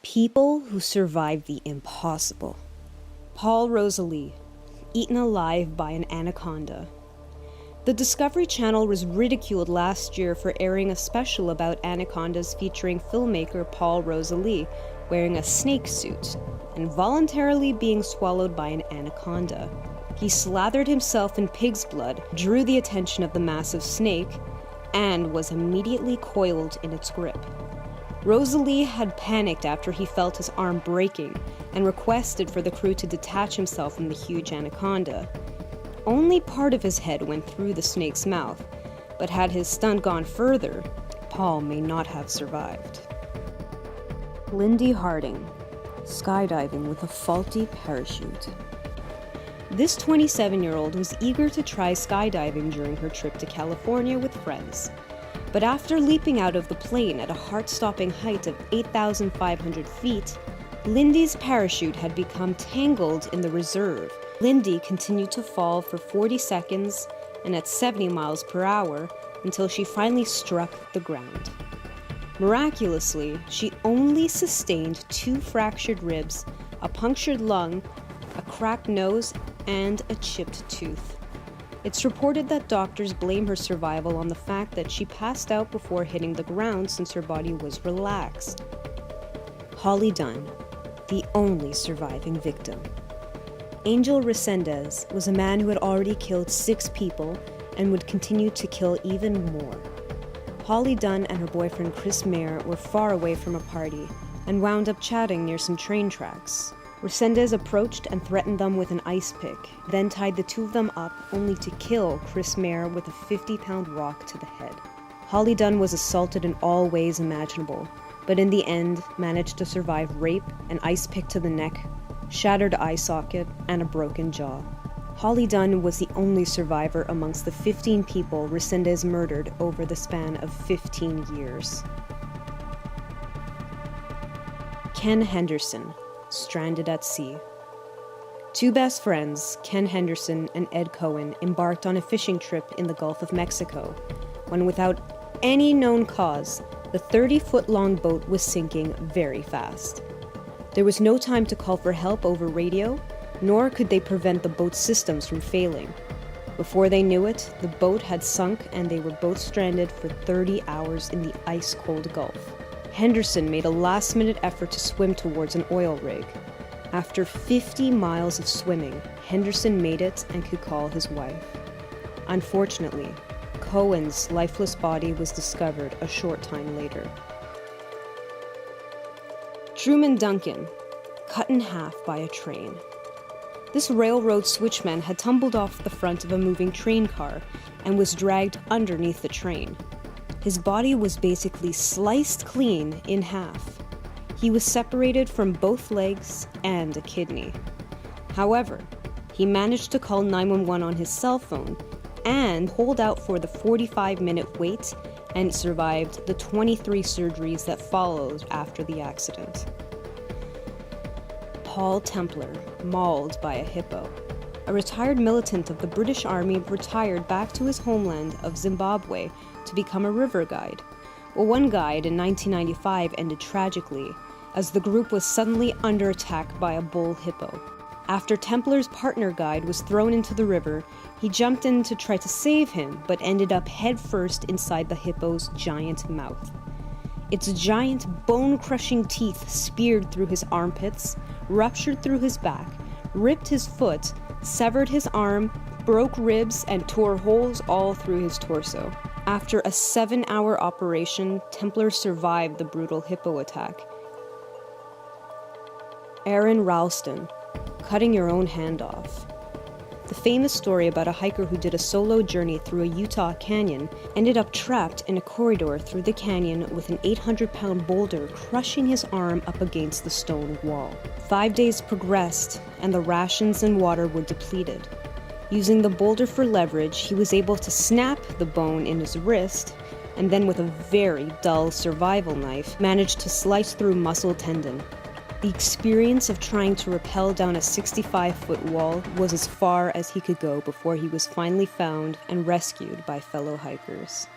People who survive the impossible. Paul Rosalie, eaten alive by an anaconda. The Discovery Channel was ridiculed last year for airing a special about anacondas featuring filmmaker Paul Rosalie wearing a snake suit and voluntarily being swallowed by an anaconda. He slathered himself in pig's blood, drew the attention of the massive snake, and was immediately coiled in its grip. Rosalie had panicked after he felt his arm breaking and requested for the crew to detach himself from the huge anaconda. Only part of his head went through the snake's mouth, but had his stunt gone further, Paul may not have survived. Lyndi Harding, skydiving with a faulty parachute. This 27-year-old was eager to try skydiving during her trip to California with friends. But after leaping out of the plane at a heart-stopping height of 8,500 feet, Lyndi's parachute had become tangled in the reserve. Lyndi continued to fall for 40 seconds and at 70 miles per hour until she finally struck the ground. Miraculously, she only sustained 2 fractured ribs, a punctured lung, a cracked nose, and a chipped tooth. It's reported that doctors blame her survival on the fact that she passed out before hitting the ground since her body was relaxed. Holly Dunn, the only surviving victim. Angel Resendez was a man who had already killed 6 people and would continue to kill even more. Holly Dunn and her boyfriend Chris Mayer were far away from a party and wound up chatting near some train tracks. Resendez approached and threatened them with an ice pick, then tied the 2 of them up only to kill Chris Mayer with a 50-pound rock to the head. Holly Dunn was assaulted in all ways imaginable, but in the end managed to survive rape, an ice pick to the neck, shattered eye socket, and a broken jaw. Holly Dunn was the only survivor amongst the 15 people Resendez murdered over the span of 15 years. Ken Henderson, stranded at sea. 2 best friends, Ken Henderson and Ed Cohen, embarked on a fishing trip in the Gulf of Mexico, when without any known cause, the 30-foot-long boat was sinking very fast. There was no time to call for help over radio, nor could they prevent the boat's systems from failing. Before they knew it, the boat had sunk and they were both stranded for 30 hours in the ice-cold Gulf. Henderson made a last-minute effort to swim towards an oil rig. After 50 miles of swimming, Henderson made it and could call his wife. Unfortunately, Cohen's lifeless body was discovered a short time later. Truman Duncan, cut in half by a train. This railroad switchman had tumbled off the front of a moving train car and was dragged underneath the train. His body was basically sliced clean in half. He was separated from both legs and a kidney. However, he managed to call 911 on his cell phone and hold out for the 45-minute wait and survived the 23 surgeries that followed after the accident. Paul Templar, mauled by a hippo. A retired militant of the British Army retired back to his homeland of Zimbabwe to become a river guide. Well, one guide in 1995 ended tragically, as the group was suddenly under attack by a bull hippo. After Templar's partner guide was thrown into the river, he jumped in to try to save him, but ended up headfirst inside the hippo's giant mouth. Its giant, bone-crushing teeth speared through his armpits, ruptured through his back, ripped his foot, severed his arm, broke ribs, and tore holes all through his torso. After a 7-hour operation, Templar survived the brutal hippo attack. Aaron Ralston, cutting your own hand off. The famous story about a hiker who did a solo journey through a Utah canyon ended up trapped in a corridor through the canyon with an 800-pound boulder crushing his arm up against the stone wall. 5 days progressed, and the rations and water were depleted. Using the boulder for leverage, he was able to snap the bone in his wrist, and then with a very dull survival knife, managed to slice through muscle tendon. The experience of trying to rappel down a 65-foot wall was as far as he could go before he was finally found and rescued by fellow hikers.